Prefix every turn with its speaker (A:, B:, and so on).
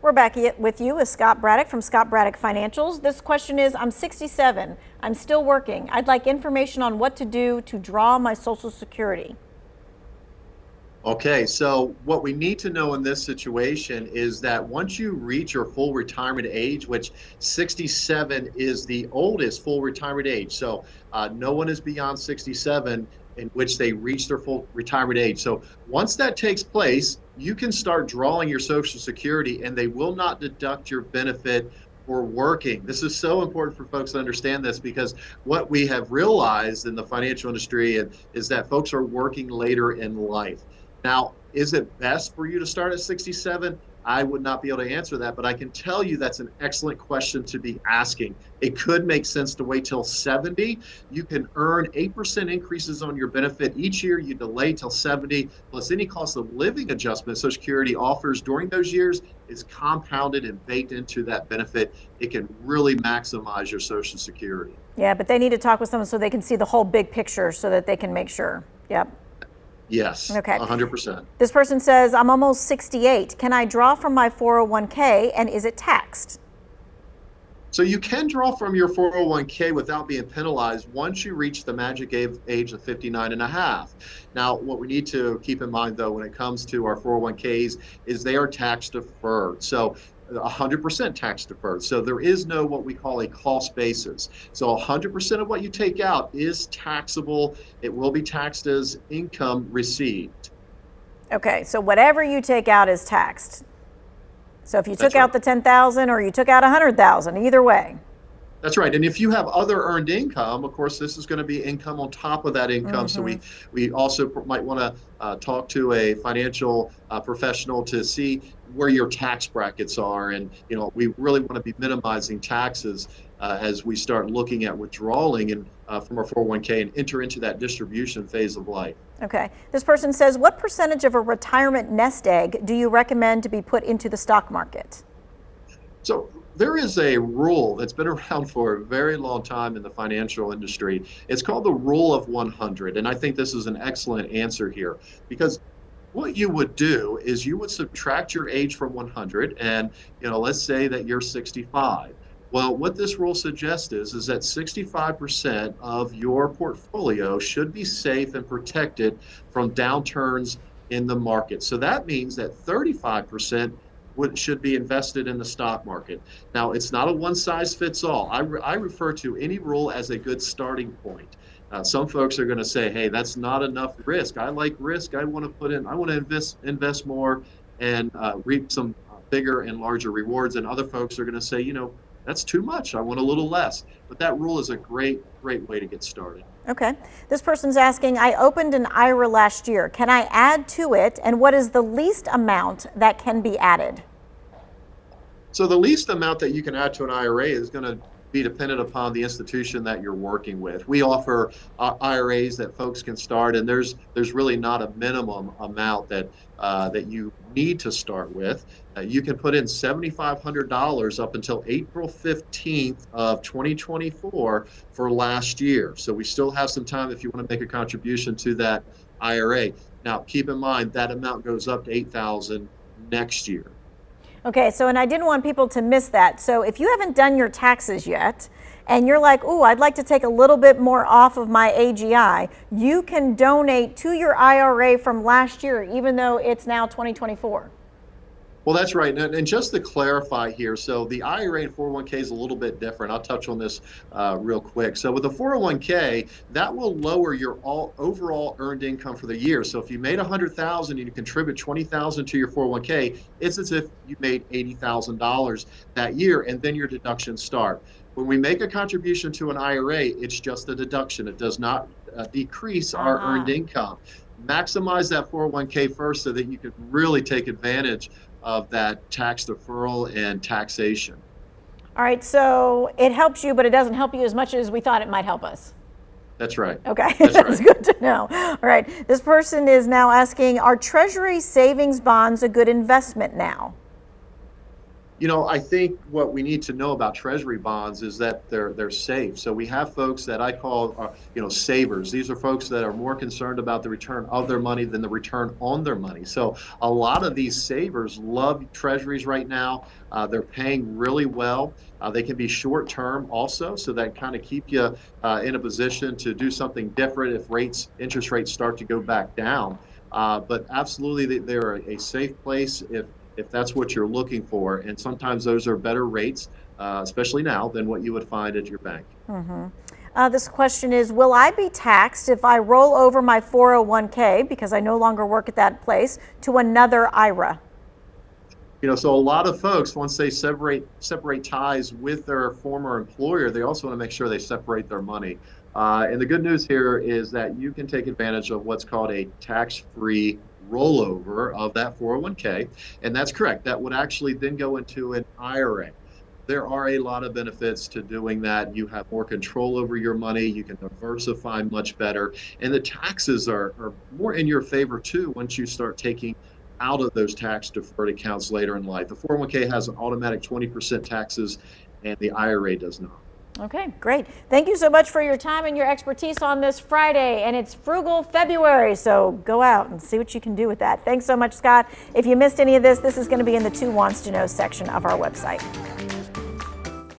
A: We're back with you with Scott Braddock from Scott Braddock Financials. This question is, I'm 67. I'm still working. I'd like information on what to do to draw my Social Security.
B: Okay, so what we need to know in this situation is that once you reach your full retirement age, which 67 is the oldest full retirement age, so no one is beyond 67 in which they reach their full retirement age. So once that takes place, you can start drawing your Social Security and they will not deduct your benefit for working. This is so important for folks to understand this, because what we have realized in the financial industry is that folks are working later in life. Now, is it best for you to start at 67? I would not be able to answer that, but I can tell you that's an excellent question to be asking. It could make sense to wait till 70. You can earn 8% increases on your benefit each year. You delay till 70, plus any cost of living adjustment Social Security offers during those years is compounded and baked into that benefit. It can really maximize your Social Security.
A: Yeah, but they need to talk with someone so they can see the whole big picture so that they can make sure. Yep.
B: Yes,
A: okay.
B: 100%.
A: This person says, I'm almost 68. Can I draw from my 401k and is it taxed?
B: So you can draw from your 401k without being penalized once you reach the magic age of 59 and a half. Now, what we need to keep in mind, though, when it comes to our 401ks is they are tax deferred. So 100% tax deferred. So there is no what we call a cost basis. So 100% of what you take out is taxable. It will be taxed as income received.
A: Okay, so whatever you take out is taxed. So if you took
B: That's right.
A: out the 10,000 or you took out 100,000, either way.
B: That's right. And if you have other earned income, of course, this is going to be income on top of that income. So we also might want to talk to a financial professional to see where your tax brackets are. And, you know, we really want to be minimizing taxes as we start looking at withdrawing from our 401k and enter into that distribution phase of life.
A: Okay. This person says, what percentage of a retirement nest egg do you recommend to be put into the stock market?
B: So there is a rule that's been around for a very long time in the financial industry. It's called the rule of 100. And I think this is an excellent answer here, because what you would do is you would subtract your age from 100 and, you know, let's say that you're 65. Well, what this rule suggests is that 65% of your portfolio should be safe and protected from downturns in the market. So that means that 35% should be invested in the stock market. Now, it's not a one-size-fits-all. I refer to any rule as a good starting point. Some folks are going to say, hey, that's not enough risk. I like risk. I want to invest more and reap some bigger and larger rewards. And other folks are going to say, you know, that's too much. I want a little less. But that rule is a great way to get started.
A: Okay. This person's asking, I opened an IRA last year. Can I add to it? And what is the least amount that can be added?
B: So the least amount that you can add to an IRA is going to be dependent upon the institution that you're working with. We offer IRAs that folks can start, and there's really not a minimum amount that you need to start with. You can put in $7,500 up until April 15th of 2024 for last year. So we still have some time if you want to make a contribution to that IRA. Now, keep in mind that amount goes up to $8,000 next year.
A: Okay, so, and I didn't want people to miss that. So if you haven't done your taxes yet, and you're like, oh, I'd like to take a little bit more off of my AGI, you can donate to your IRA from last year, even though it's now 2024.
B: Well, that's right. And just to clarify here, so the IRA and 401k is a little bit different. I'll touch on this real quick. So with the 401k, that will lower your overall earned income for the year. So if you made $100,000 and you contribute $20,000 to your 401k, it's as if you made $80,000 that year, and then your deductions start. When we make a contribution to an IRA, it's just a deduction. It does not decrease our earned income. Maximize that 401k first so that you can really take advantage of that tax deferral and taxation.
A: All right, so it helps you, but it doesn't help you as much as we thought it might help us.
B: That's right.
A: Okay,
B: that's
A: right. Good to know. All right, this person is now asking, are treasury savings bonds a good investment now?
B: I think what we need to know about treasury bonds is that they're safe. So we have folks that I call savers. These are folks that are more concerned about the return of their money than the return on their money. So a lot of these savers love treasuries right now. They're paying really well. They can be short term also, so that kind of keep you in a position to do something different if interest rates start to go back down. But absolutely, they're a safe place if that's what you're looking for. And sometimes those are better rates, especially now, than what you would find at your bank.
A: This question is, will I be taxed if I roll over my 401k, because I no longer work at that place, to another IRA?
B: So a lot of folks, once they separate ties with their former employer, they also want to make sure they separate their money. And the good news here is that you can take advantage of what's called a tax-free rollover of that 401k. And that's correct. That would actually then go into an IRA. There are a lot of benefits to doing that. You have more control over your money. You can diversify much better. And the taxes are more in your favor too once you start taking out of those tax deferred accounts later in life. The 401k has an automatic 20% taxes and the IRA does not.
A: Okay, great. Thank you so much for your time and your expertise on this Friday. And it's Frugal February, so go out and see what you can do with that. Thanks so much, Scott. If you missed any of this, this is going to be in the Two Wants to Know section of our website.